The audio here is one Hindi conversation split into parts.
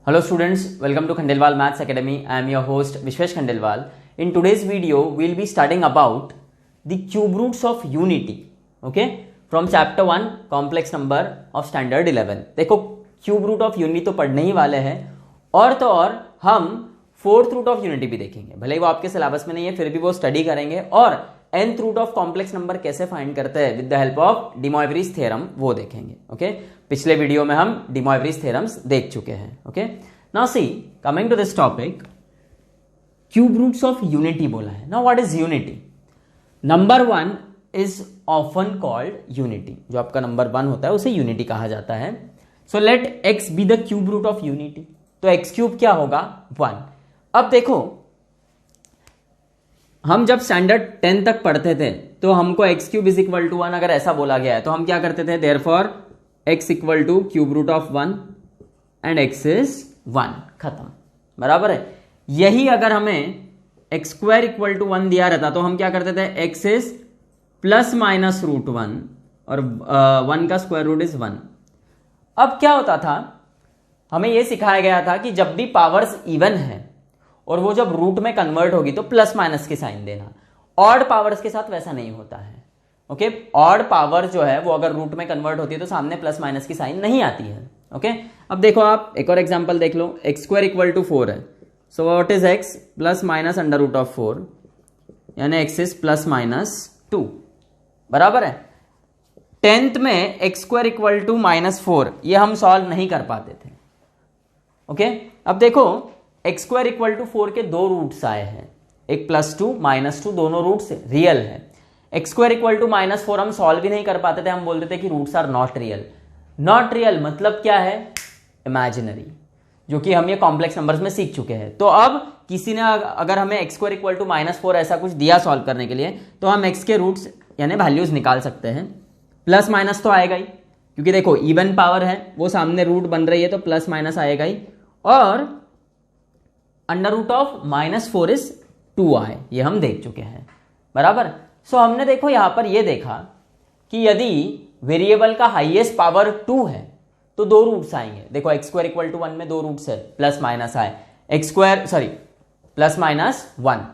Hello students, welcome to Khandelwal Maths Academy. I am your host Vishwesh Khandelwal. In today's video, we will be studying about the cube roots of unity. Okay? From chapter 1, complex number of standard 11. देखो cube root of unity तो पढ़ने ही वाले हैं और तो और हम फोर्थ रूट ऑफ यूनिटी भी देखेंगे। भले ही वो आपके सिलेबस में नहीं है, फिर भी वो स्टडी करेंगे और nth root of complex number कैसे फाइंड करते हैं with the help of De Moivre's theorem वो देखेंगे। ओके, पिछले वीडियो में हम डी मोइवरीज थ्योरम्स देख चुके हैं। Okay, now see coming to this topic, cube roots of unity बोला है। Now what is unity? Number one is often called unity. जो आपका नंबर वन होता है उसे यूनिटी कहा जाता है। So let x be the cube root of unity. तो एक्स क्यूब क्या होगा? 1। अब देखो, हम जब स्टैंडर्ड 10 तक पढ़ते थे तो हमको x cube is equal to 1 अगर ऐसा बोला गया है तो हम क्या करते थे? Therefore x equal to cube root of 1 and x is 1, खत्म। बराबर है। यही अगर हमें एक्स स्क्वायर इक्वल टू 1 दिया रहता तो हम क्या करते थे? X is plus minus root 1 और 1 का स्क्वायर रूट इज 1। अब क्या होता था, हमें यह सिखाया गया था कि जब भी पावर्स इवन है और वो जब रूट में कन्वर्ट होगी तो प्लस माइनस के साइन देना। ऑड पावर्स के साथ वैसा नहीं होता है। ओके, ऑड पावर जो है वो अगर रूट में कन्वर्ट होती है तो सामने प्लस माइनस की साइन नहीं आती है। ओके, अब देखो आप एक और एग्जांपल देख लो। एक्स स्क्वायर इक्वल टू 4 है, so what is x? Plus minus under root of 4, यानी एक्स इज प्लस माइनस 2। बराबर है। 10th में एक्स स्क्वायर इक्वल टू -4 ये हम सॉल्व नहीं कर पाते थे। ओके, अब देखो एक्स स्क्वायर इक्वल टू 4 के दो रूट्स आए हैं, एक +2 -2, दोनों रूट्स रियल है। एक्स स्क्वायर इक्वल टू -4 हम सॉल्व भी नहीं कर पाते थे, हम बोलते थे कि roots are not real. Not real मतलब क्या है? इमेजिनरी, जो कि हम ये कॉम्प्लेक्स नंबर्स में सीख चुके हैं। तो अब किसी ने अगर हमें एक्स स्क्वायर इक्वल टू -4 ऐसा कुछ दिया सॉल्व करने के लिए तो हम एक्स के रूट्स यानी वैल्यूज निकाल सकते हैं। प्लस माइनस तो आएगा ही, क्योंकि देखो इवन पावर है, वो सामने रूट बन रही है तो प्लस माइनस आएगा ही। और under root of -4 is 2i, ये हम देख चुके हैं। बराबर। सो हमने देखो यहां पर ये देखा कि यदि वेरिएबल का हाईएस्ट पावर 2 है तो दो रूट्स आएंगे। देखो एक्स स्क्वायर इक्वल टू 1 में दो रूट्स है, प्लस माइनस आए, x square plus minus 1।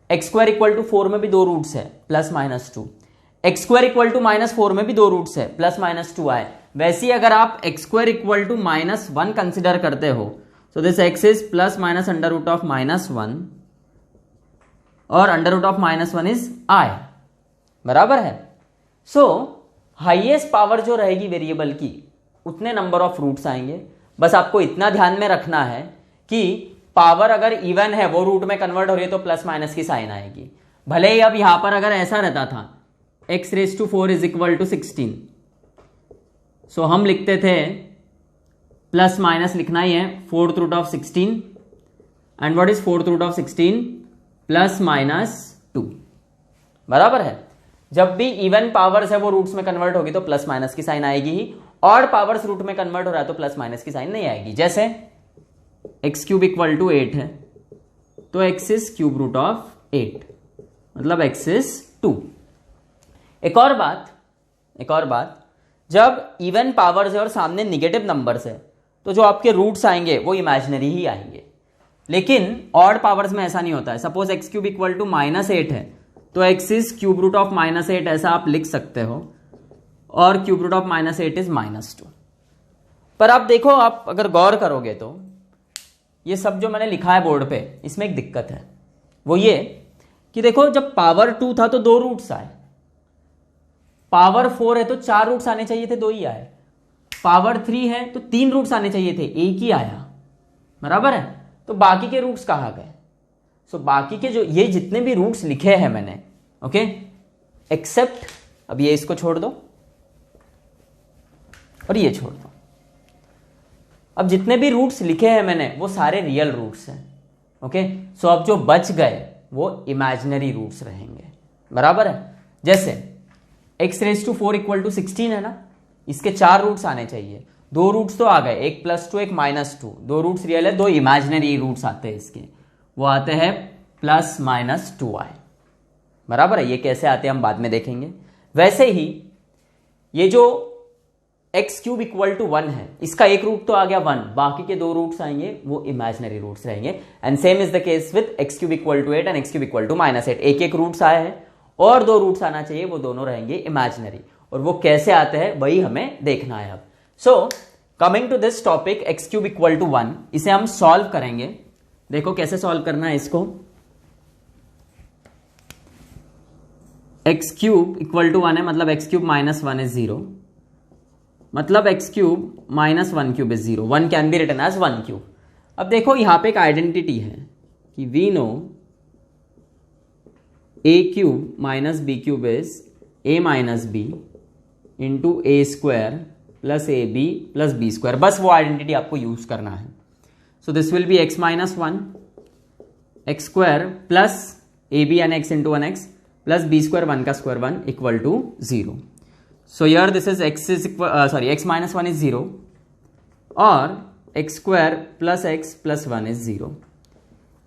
X square equal to 4 में भी दो रूट्स है, plus minus 2। X square equal to -4 में भी दो रूट्स है, प्लस माइनस 2 आए। वैसे ही अगर आप x square equal to -1 consider करते हो, so this x is plus minus under root of -1 और under root of -1 is i। बराबर है। सो हाईएस्ट पावर जो रहेगी वेरिएबल की उतने नंबर ऑफ रूट्स आएंगे। बस आपको इतना ध्यान में रखना है कि पावर अगर इवन है, वो रूट में कन्वर्ट हो रही है तो प्लस माइनस की साइन आएगी। भले ही अब यहां पर अगर ऐसा रहता था x⁴ इज इक्वल टू 16, सो हम लिखते थे प्लस माइनस लिखना ही है, fourth root of 16 and what is fourth root of 16? Plus minus 2। बराबर है। जब भी इवन पावर्स है वो रूट्स में कन्वर्ट होगी तो प्लस माइनस की साइन आएगी ही। ऑड पावर्स रूट में कन्वर्ट हो रहा है तो प्लस माइनस की साइन नहीं आएगी। जैसे एक्स क्यूब इक्वल टू 8 है तो x is cube root of 8, मतलब एक्स इज 2। एक और बात, जब इवन पावर्स है और सामने निगेटिव नंबर्स है तो जो आपके रूट्स आएंगे वो इमेजिनरी ही आएंगे। लेकिन ऑड पावर्स में ऐसा नहीं होता है। Suppose x cube equal to -8 है तो x is cube root of -8 ऐसा आप लिख सकते हो और क्यूब रूट ऑफ -8 इज -2। पर आप देखो, आप अगर गौर करोगे तो ये सब जो मैंने लिखा है बोर्ड पे, इसमें एक दिक्कत है। वो ये कि देखो जब पावर 2 था तो दो रूट्स आए, पावर 4 है तो 4 रूट्स आने चाहिए थे, 2 ही आए। पावर 3 है तो 3 रूट्स आने चाहिए थे, एक ही आया। बराबर है। तो बाकी के रूट्स कहाँ गए? सो बाकी के जो ये जितने भी रूट्स लिखे हैं मैंने, ओके, एक्सेप्ट, अब ये इसको छोड़ दो और ये छोड़ दो। अब जितने भी रूट्स लिखे हैं मैंने वो सारे रियल रूट्स हैं। ओके, सो अब जो बच गए वो इमेजिनरी रूट्स रहेंगे। बराबर है। जैसे x⁴ इक्वल टू 16 है ना, इसके 4 रूट्स आने चाहिए, दो रूट्स तो आ गए, एक +2 एक -2, दो रूट्स रियल है, दो इमेजिनरी रूट्स आते हैं इसके, वो आते हैं प्लस माइनस 2i। बराबर है। ये कैसे आते हैं हम बाद में देखेंगे। वैसे ही ये जो एक्स क्यूब इक्वल टू 1 है, इसका एक रूट तो आ गया 1, बाकी के दो रूट्स आएंगे वो इमेजिनरी रूट्स रहेंगे। And same is the case with x cube equal to 8 and x cube equal to -8। एक एक रूट्स आए हैं और दो रूट्स आना चाहिए, वो दोनों रहेंगे इमेजिनरी। और वो कैसे आते हैं वही हमें देखना है अब। So coming to this topic x cube equal to 1, इसे हम सॉल्व करेंगे। देखो कैसे सॉल्व करना है इसको। एक्स क्यूब इक्वल टू 1 है, मतलब एक्स क्यूब -1 इज 0, मतलब x cube -1 cube is 0। 1 can be written as 1 cube. अब देखो यहां पे एक आइडेंटिटी है कि we know a cube minus b cube is a minus b into a square plus a b plus B square. बस वो आइडेंटिटी आपको यूज करना है। So this will be x minus 1 x square plus a b an x into 1 x plus B square 1 का square 1 equal to 0। So here this is x is x minus 1 is 0 और x square plus x plus 1 is 0.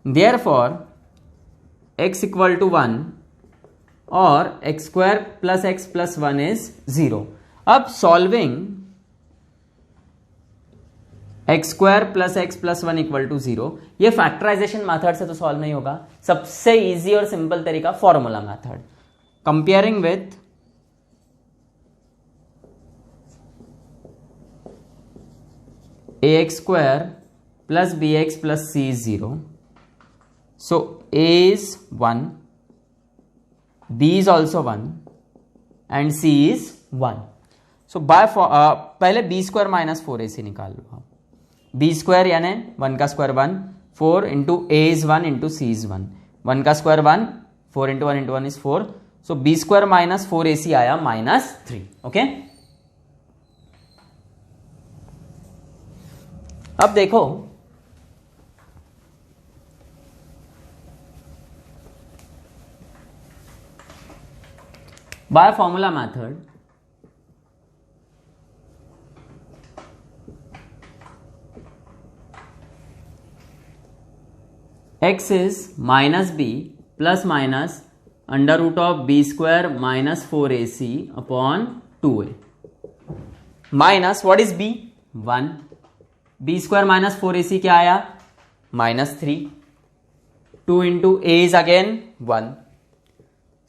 Therefore x equal to 1 और x square plus x plus 1 is 0. अब solving x square plus x plus 1 equal to 0, ये फैक्टराइजेशन मेथड से तो सॉल्व नहीं होगा। सबसे इजी और सिंपल तरीका formula method. Comparing with ax square plus bx plus c is 0. So a is 1, b is also 1 and c is 1. So by पहले b square minus 4ac निकाल लो। b square यानी 1 का square 1, 4 into a is 1 into c is 1, 1 का square 1, 4 into 1 into 1 is 4. So b square minus 4ac आया -3. ओके अब देखो by formula method x is minus b plus minus under root of b square minus 4ac upon 2a minus what is b 1, b square minus 4ac क्या आया -3, 2 into a is again 1,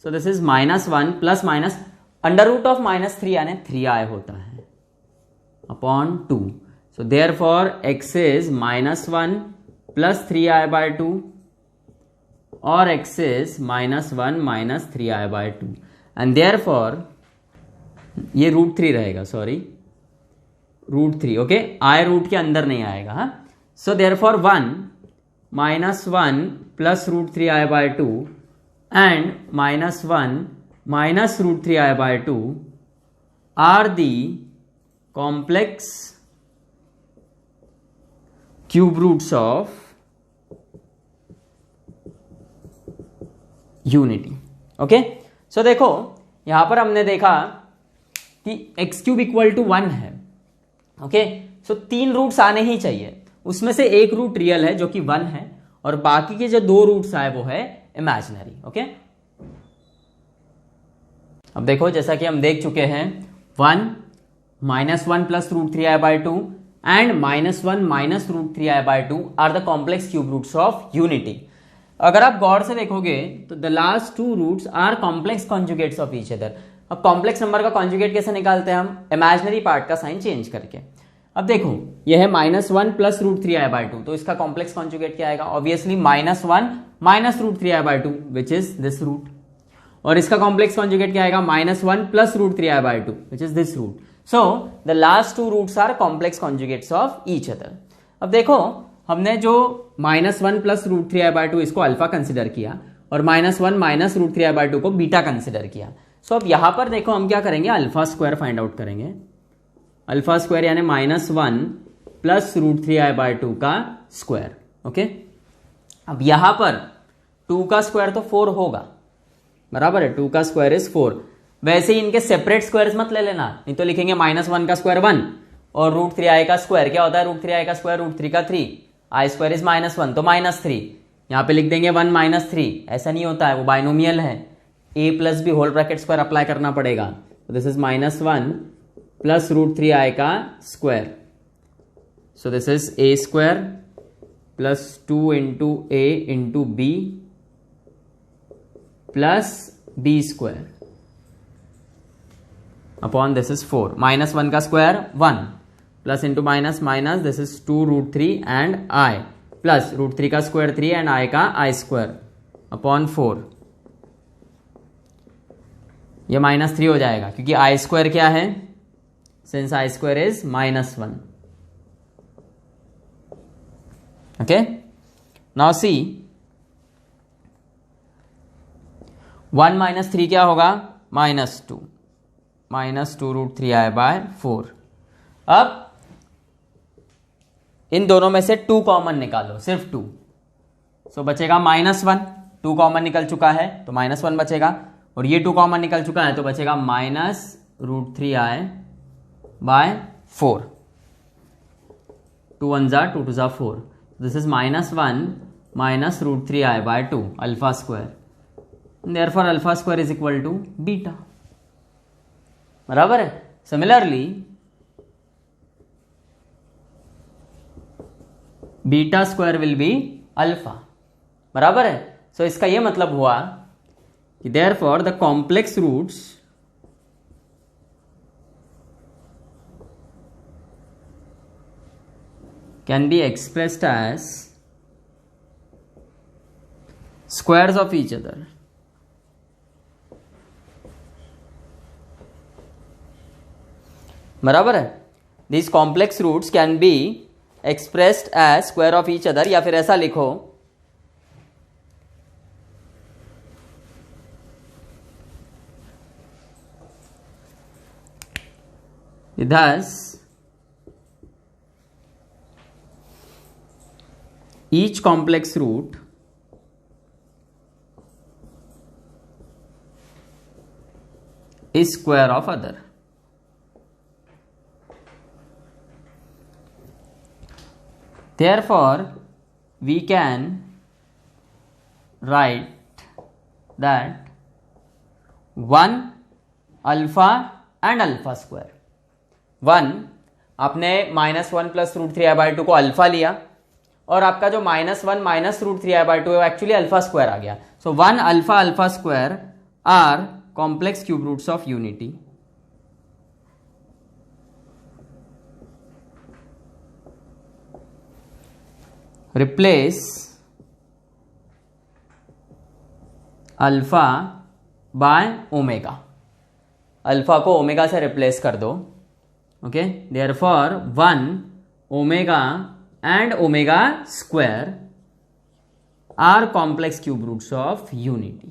so this is -1 plus minus under root of -3 यानी 3 आए होता है upon 2। So therefore x is -1 plus 3 i by 2 और x is -1 minus 3 i by 2 and there for ये √3 रहेगा, सॉरी √3, ओके आई रूट के अंदर नहीं आएगा। So therefore 1 -1 plus √3 i by 2 and -1 minus √3 i by 2 are the complex cube roots of unity. Okay so देखो यहां पर हमने देखा कि एक्स क्यूब इक्वल टू 1 है। ओके सो 3 रूट्स आने ही चाहिए, उसमें से एक रूट रियल है जो कि 1 है और बाकी के जो 2 रूट्स आए वो है इमेजिनरी। ओके अब देखो जैसा कि हम देख चुके हैं 1 -1 plus √3 i by 2 and -1 minus √3 i by 2 are the complex cube roots of unity. अगर आप गौर से देखोगे तो the last 2 roots are complex conjugates of each other. अब कॉम्प्लेक्स नंबर का कॉन्जुगेट कैसे निकालते हैं हम, इमेजिनरी पार्ट का साइन चेंज करके। अब देखो यह है -1 प्लस √3 आई बाय 2, तो इसका कॉम्प्लेक्स कॉन्जुगेट क्या आएगा, obviously -1 minus √3 i by 2 which is this root, और इसका कॉम्प्लेक्स कॉन्जुगेट क्या आएगा -1 plus √3 i by 2 which is this root. So the last 2 roots are complex conjugates of each other. अब देखो हमने जो -1 प्लस √3 आई बाय 2 इसको अल्फा कंसिडर किया और -1 माइनस √3 आई बाय 2 को बीटा कंसिडर किया। सो अब यहां पर देखो हम क्या करेंगे, अल्फा स्क्वायर फाइंड आउट करेंगे। अल्फा स्क्वायर यानी -1 प्लस √3 आई बाय 2 का स्क्वायर। ओके अब यहां पर 2 का स्क्वायर तो 4 होगा, बराबर है, 2 का स्क्वायर इज 4। वैसे ही इनके सेपरेट स्क्वायर्स मत ले लेना, नहीं तो लिखेंगे -1 का स्क्वायर 1 और √3i का स्क्वायर क्या होता है, √3i का स्क्वायर √3 का 3, आई स्क्वायर इज -1 तो -3, यहां पे लिख देंगे 1 - 3। ऐसा नहीं होता है, वो बाइनोमियल है, a plus b whole bracket square apply करना पड़ेगा। तो दिस इज -1 प्लस √3 i का square. So this is a square plus 2 into a into b plus b square upon this is 4. -1 का square 1 plus into minus minus this is 2 √3 and i plus √3 का स्क्वायर 3 एंड i का i स्क्वायर अपॉन 4. ये -3 हो जाएगा क्योंकि i स्क्वायर क्या है, since i square is -1. Okay, now सी 1 - 3 क्या होगा, -2 √3i बाय 4. अब इन दोनों में से 2 कॉमन निकालो, सिर्फ 2. सो बचेगा -1. 2 कॉमन निकल चुका है तो -1 बचेगा, और ये 2 कॉमन निकल चुका है तो बचेगा -√3i by 4. 2 1 2 2 4. This is -1 -√3i by 2 alpha square. Therefore alpha square is equal to beta. बराबर है. Similarly beta square will be alpha. बराबर है. सो इसका यह मतलब हुआ कि therefore the complex roots can be expressed as squares of each other. बराबर है. These complex roots can be expressed as square of each other, या फिर ऐसा लिखो thus each complex root is square of other. Therefore we can write that 1 alpha and alpha square. 1 आपने -1 प्लस √3i बाय 2 को अल्फा लिया, और आपका जो -1 -√3i बाय 2 है वो एक्चुअली अल्फा स्क्वायर आ गया. So 1 alpha alpha square are complex cube roots of unity. Replace alpha by omega. Alpha को ओमेगा से रिप्लेस कर दो. Okay, therefore 1 omega and omega square are complex cube roots of unity.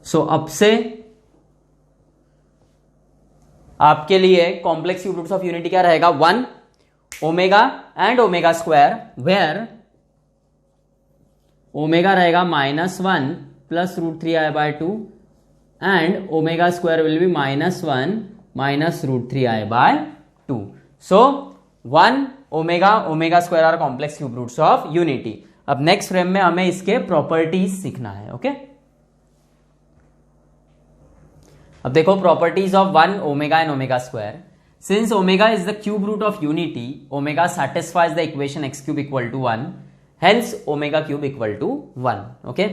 So अब से आपके लिए complex cube roots of unity क्या रहेगा, 1 omega and omega square, where omega रहेगा -1 plus √3i by 2 and omega square will be -1 minus √3i by 2. So 1 omega omega square are complex cube roots of unity. अब नेक्स्ट फ्रेम में हमें इसके प्रॉपर्टीज सीखना है. ओके, अब देखो properties of 1 omega and omega square. Since omega is the cube root of unity, omega satisfies the equation x cube equal to 1, hence omega cube equal to 1. Okay,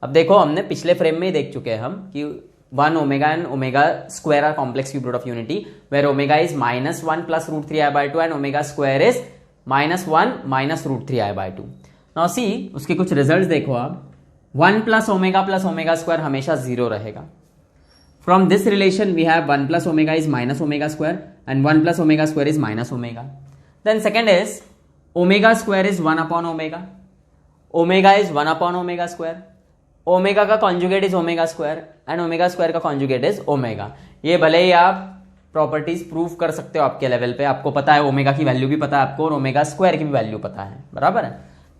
अब देखो हमने पिछले फ्रेम में ही देख चुके हैं हम कि 1 omega and omega square are complex cube root of unity, where omega is -1 plus √3i by 2 and omega square is -1 minus √3i by 2. Now see, उसके कुछ रिजल्ट देखो आप. 1 plus omega square हमेशा 0 रहेगा. From this relation we have 1 plus omega is minus omega square and 1 plus omega square is minus omega. Then second is omega square is 1 upon omega. Omega is 1 upon omega square. Omega का conjugate is omega square and omega square का कॉन्जुगेट इज ओमेगा. ये भले ही आप प्रॉपर्टीज प्रूव कर सकते हो आपके लेवल पे, आपको पता है ओमेगा की वैल्यू भी पता है आपको और ओमेगा स्क्वायर की भी वैल्यू पता है. बराबर है.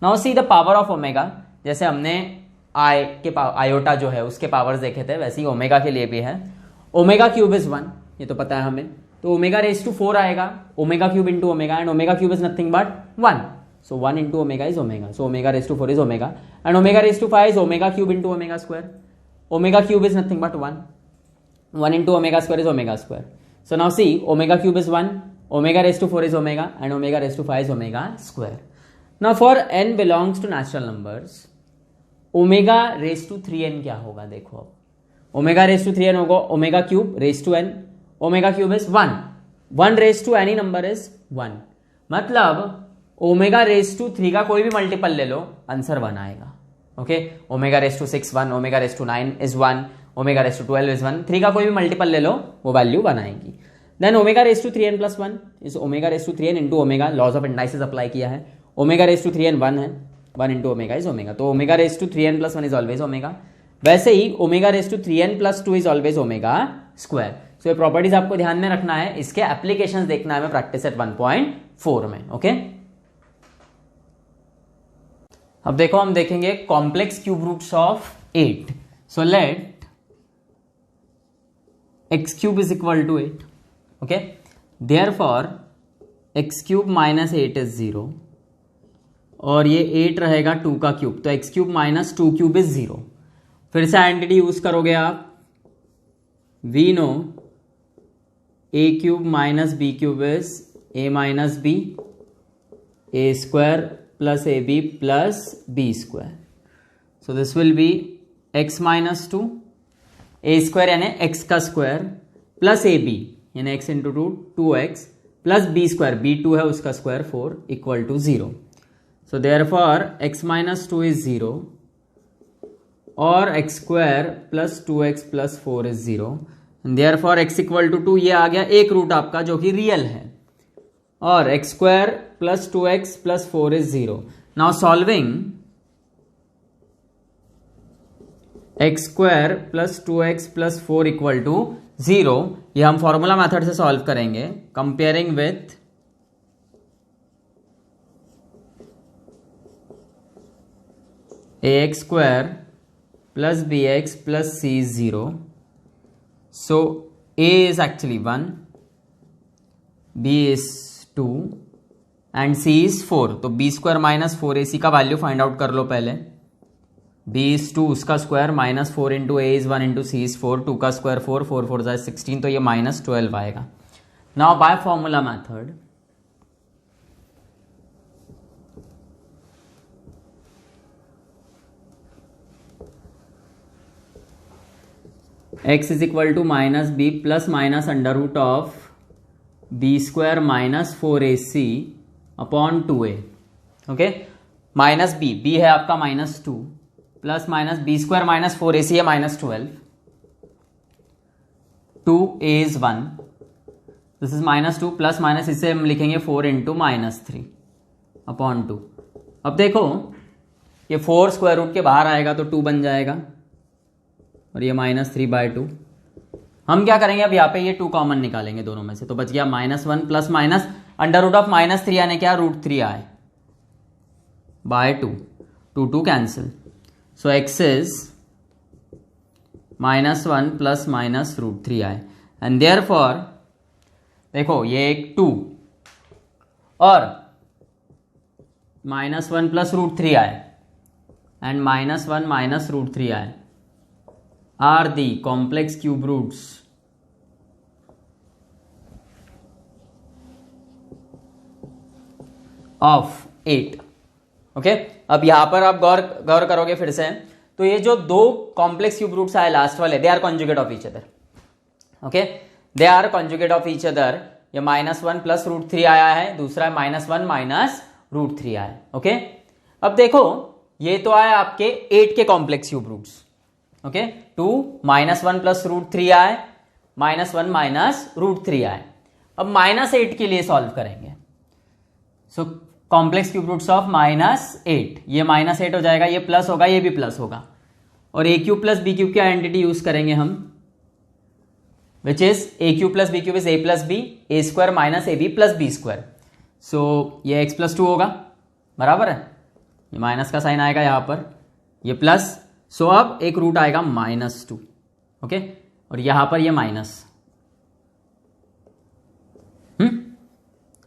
Now see the power of omega. जैसे हमने आई के आयोटा जो है उसके पावर्स देखे थे, वैसे ही ओमेगा के लिए भी है. ओमेगा क्यूब इज 1, ये तो पता है हमें. तो ओमेगा रेज टू 4 आएगा, omega cube into omega, and omega cube is nothing but 1. So 1 into omega is omega. So omega raised to 4 is omega. And omega raised to 5 is omega cube into omega square. Omega cube is nothing but 1. 1 into omega square is omega square. So now see, omega cube is 1, omega raised to 4 is omega, and omega raised to 5 is omega square. Now for n belongs to natural numbers, omega raised to 3n क्या होगा? देखो अब omega raised to 3n होगा omega cube raised to n. Omega cube is 1. 1 raised to any number is 1. मतलब ओमेगा रेस टू 3 का कोई भी मल्टीपल ले लो, आंसर 1 आएगा. Okay, omega raise to 6 1, omega raise to 9 is 1, omega raise to 12 is 1. 3 का कोई भी मल्टीपल ले लो, वो वैल्यू 1 आएगी. Then omega raise to 3n plus 1 is omega raise to 3n into omega. Laws of indices apply किया है. ओमेगा रेस टू 3n 1 है, 1 इंटू ओमेगा इज ओमेगा. तो omega raise to 3n plus 1 is always omega. वैसे ही omega raise to 3n plus 2 is always omega square. So ये प्रॉपर्टीज आपको ध्यान में रखना है, इसके एप्लीकेशंस देखना है प्रैक्टिस एट 1.4 में. ओके, अब देखो हम देखेंगे complex cube roots of 8. So let x cube is equal to 8. Okay, therefore x cube minus 8 is 0 और ये 8 रहेगा 2 का क्यूब, तो x cube minus 2 cube is 0. फिर से आइडेंटिटी यूज करोगे आप. We know a cube minus b cube is a minus b, a square plus ab plus b square. So this will be x minus 2, a square यानी x का स्क्वायर प्लस ab यानी x into 2 2x plus b square, b 2 है उसका square 4 equal to 0. So therefore x minus 2 is 0 और x square plus 2x plus 4 is 0. Therefore x equal to 2, ये आ गया एक रूट आपका जो कि रियल है, और x square plus 2x plus 4 is 0. Now solving x square plus 2x plus 4 equal to 0, ये हम फॉर्मूला मेथड से सॉल्व करेंगे. Comparing with ax square plus bx plus c is 0. So a is actually 1, b is 2 and c is 4. तो b स्क्वायर माइनस 4ac का वैल्यू फाइंड आउट कर लो पहले. b इज 2, उसका square minus 4 into a is 1 into c is 4, 2 का स्क्वायर 4, 4 4 जा 16, तो ये माइनस 12 आएगा. Now by formula method x is equal to minus b plus minus under root of b square minus 4ac upon 2a. Okay, minus b, b है आपका minus 2 plus minus b square minus 4ac है minus 12, 2a is 1, this is minus 2 plus minus इसे हम लिखेंगे 4 इंटू माइनस 3 अपॉन 2. अब देखो ये 4 स्क्वायर रूट के बाहर आएगा तो 2 बन जाएगा और ये माइनस 3/2. हम क्या करेंगे, अब यहाँ पे ये 2 कॉमन निकालेंगे दोनों में से, तो बच गया -1 plus minus under root of -3 यानी क्या, √3 i by 2, 2 cancel. So x is -1 plus minus √3 i. And therefore देखो ये एक 2 और -1 प्लस √3 आए एंड -1 माइनस √3 आए are the complex cube roots of 8. Okay, अब यहां पर आप गौर करोगे फिर से, तो ये जो दो कॉम्प्लेक्स क्यूब रूट्स आए लास्ट वाले, they are conjugate of each other. Okay, they are conjugate of each other. ये -1 प्लस √3 आया है, दूसरा है -1 माइनस √3 आया. ओके, अब देखो ये तो आया आपके 8 के complex cube roots. Okay, 2 -1 plus √3 i, -1 minus √3 आए. अब -8 के लिए सॉल्व करेंगे. So complex cube roots of -8, ये -8 हो जाएगा, ये प्लस होगा, ये भी प्लस होगा, और a cube plus B cube की आइडेंटिटी यूज करेंगे हम, which is a cube plus B cube is a plus B, a square minus ab plus B square. So ये x प्लस 2 होगा, बराबर है, ये माइनस का साइन आएगा यहाँ पर, ये प्लस. सो अब एक रूट आएगा -2. ओके, और यहां पर ये माइनस.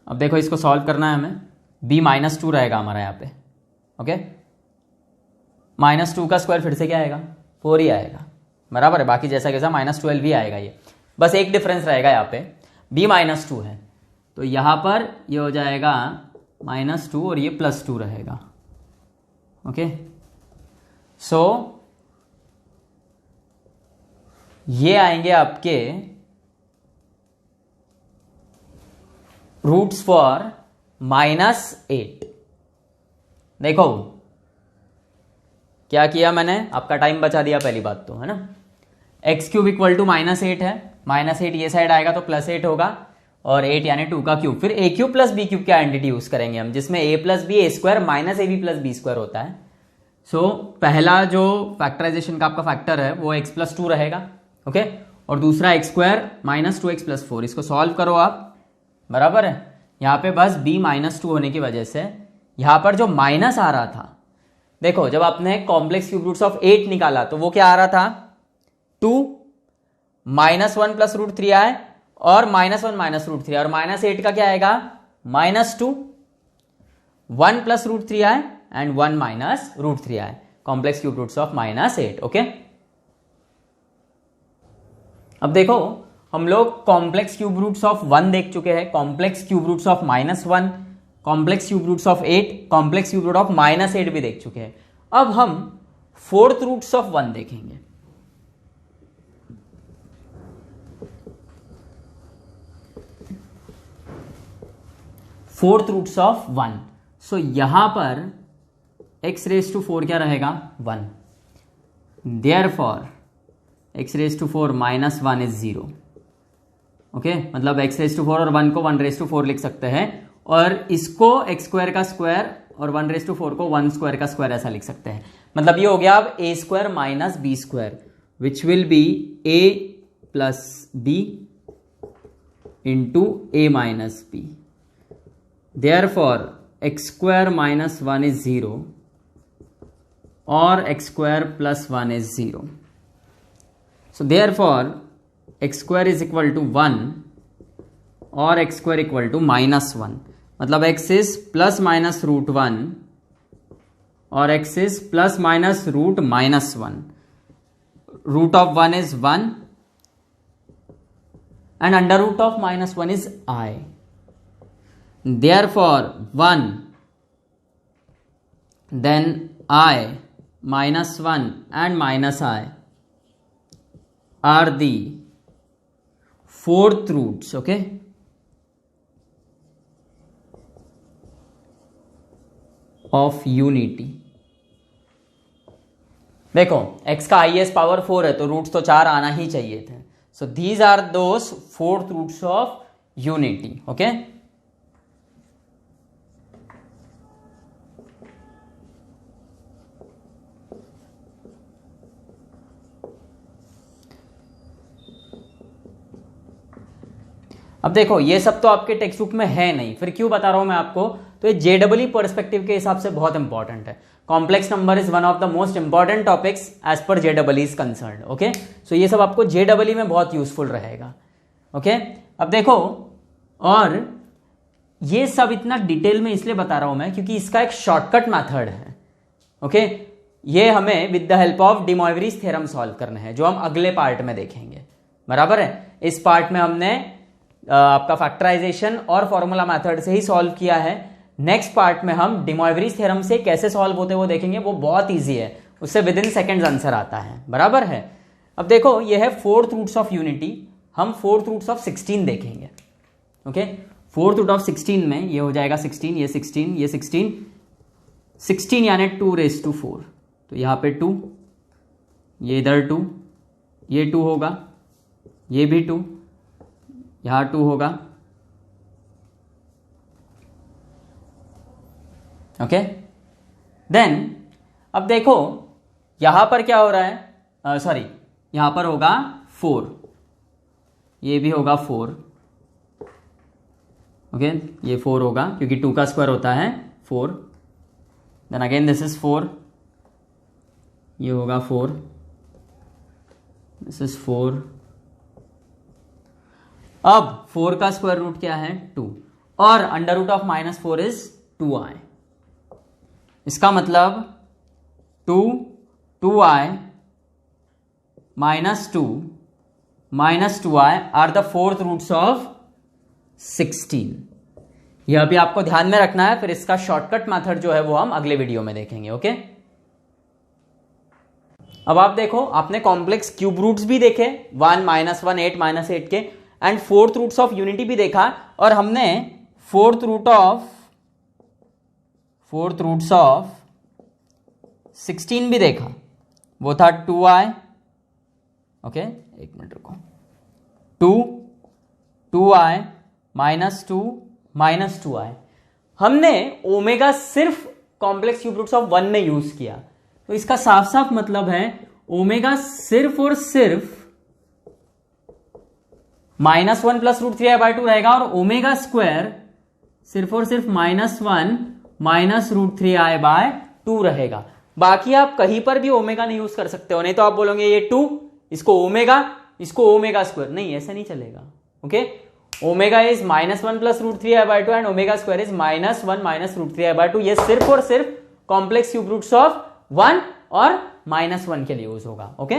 अब देखो इसको सॉल्व करना है हमें. b -2 रहेगा हमारा यहाँ पे. ओके, -2 का स्क्वायर फिर से क्या आएगा, 4 ही आएगा. बराबर है, बाकी जैसा कैसा -12 ही आएगा ये, बस एक डिफरेंस रहेगा यहाँ पे, b -2 है तो यहाँ पर ये हो जाएगा -2 और ये +2 रहेगा। ओके, सो ये आएंगे आपके रूट्स फॉर -8। देखो क्या किया मैंने, आपका टाइम बचा दिया पहली बात तो, है ना। x³ इक्वल टू -8 है, -8 ये साइड आएगा तो +8 होगा और 8 यानी 2 का क्यूब। फिर a³ प्लस b³ क्या आइडेंटिटी यूज करेंगे हम, जिसमें a plus b a² -ab plus b² होता है। सो पहला जो फैक्टराइजेशन का आपका फैक्टर है वो x + 2 रहेगा। ओके, और दूसरा x² -2x + 4, इसको सॉल्व करो आप, बराबर है। यहाँ पे बस b -2 होने की वजह से यहाँ पर जो माइनस आ रहा था, देखो जब आपने कॉम्प्लेक्स क्यूब रूट्स ऑफ 8 निकाला तो वो क्या आ रहा था, 2 -1 + √3i और -1 -√3 और -8 का क्या आएगा, -2 1 + √3i and 1 -√3i, complex cube roots of -8। Okay, अब देखो हम लोग कॉम्प्लेक्स क्यूब रूट्स ऑफ 1 देख चुके हैं, complex cube roots of -1, complex cube roots of 8, complex cube root of -8 भी देख चुके हैं। अब हम 4th रूट्स ऑफ 1 देखेंगे। फोर्थ रूट्स ऑफ 1, सो यहां पर x⁴ क्या रहेगा, 1, देयरफॉर x⁴ -1 इज 0। ओके, मतलब x⁴ और 1 को 1⁴ लिख सकते हैं और इसको x² का स्क्वायर और 1⁴ को 1² का स्क्वायर ऐसा लिख सकते हैं। मतलब ये हो गया अब a² - b² which will be a + b into a - b। Therefore x² - 1 is 0 और x² + 1 is 0। So therefore x² is equal to 1 और x² इक्वल टू -1, मतलब x इज ±√1 और x is ±√-1। Root of 1 is 1 and under root of -1 is I. Therefore 1 then I -1 and -I are the 4th roots. Okay, of unity। देखो x का highest पावर 4 है तो रूट्स तो 4 आना ही चाहिए थे। So these are those 4th roots of unity. Okay, अब देखो ये सब तो आपके टेक्स्ट बुक में है नहीं, फिर क्यों बता रहा हूं मैं आपको, तो ये जेडबलई पर्सपेक्टिव के हिसाब से बहुत इंपॉर्टेंट है। Complex number is one of the most important topics as far जेडबलई इज कंसर्न्ड। ओके, सो ये सब आपको जेडबलई में बहुत यूजफुल रहेगा। ओके, अब देखो, और ये सब इतना डिटेल में इसलिए बता रहा हूं मैं क्योंकि इसका एक शॉर्टकट मेथड है। ओके, ये हमें with the help of De Moivre's theorem solve करना है, जो हम अगले पार्ट में देखेंगे। बराबर है, इस पार्ट में हमने आपका फैक्टराइजेशन और फॉर्मूला मेथड से ही सॉल्व किया है। नेक्स्ट पार्ट में हम डी मोइवरीज थ्योरम से कैसे सॉल्व होते वो देखेंगे, वो बहुत इजी है, उससे विद इन सेकेंड्स आंसर आता है। बराबर है, अब देखो ये है 4th रूट्स ऑफ यूनिटी, हम 4th रूट्स ऑफ 16 देखेंगे। ओके, 4th रूट ऑफ 16 में ये हो जाएगा 16, ये 16, ये 16, 16 यानी 2⁴, तो यहाँ पे 2, ये इधर 2, ये 2 होगा, ये भी 2, यहाँ 2 होगा। ओके, देन अब देखो यहां पर क्या हो रहा है, सॉरी यहां पर होगा 4, ये भी होगा 4। ओके, ये 4 होगा क्योंकि 2 का स्क्वायर होता है 4। देन अगेन दिस इज 4, ये होगा 4, दिस इज 4। अब 4 का स्क्वायर रूट क्या है, 2, और under root of -4 is 2i। इसका मतलब 2, 2i -2 are the fourth roots of 16। यह भी आपको ध्यान में रखना है, फिर इसका शॉर्टकट मेथड जो है वो हम अगले वीडियो में देखेंगे। ओके, अब आप देखो, आपने कॉम्प्लेक्स क्यूब रूट्स भी देखे 1 -1 8 -8 के, and fourth roots of unity भी देखा, और हमने फोर्थ रूट्स ऑफ 16 भी देखा, वो था 2i। ओके, एक मिनट रुको, 2i -2 हमने ओमेगा सिर्फ कॉम्प्लेक्स क्यूब रूट्स ऑफ 1 में यूज किया, तो इसका साफ साफ मतलब है ओमेगा सिर्फ और सिर्फ -1 + √3i/2 रहेगा, और ओमेगा स्क्वायर सिर्फ और सिर्फ -1 - √3i/2 रहेगा। बाकी आप कहीं पर भी ओमेगा नहीं यूज कर सकते हो, नहीं तो आप बोलोगे ये 2, इसको ओमेगा स्क्वायर, नहीं, ऐसा नहीं चलेगा। Okay, omega is -1 + √3i/2 and omega square is -1 - √3i/2। ये सिर्फ और सिर्फ कॉम्प्लेक्स क्यूब रूट्स ऑफ 1 और -1 के लिए यूज होगा। ओके,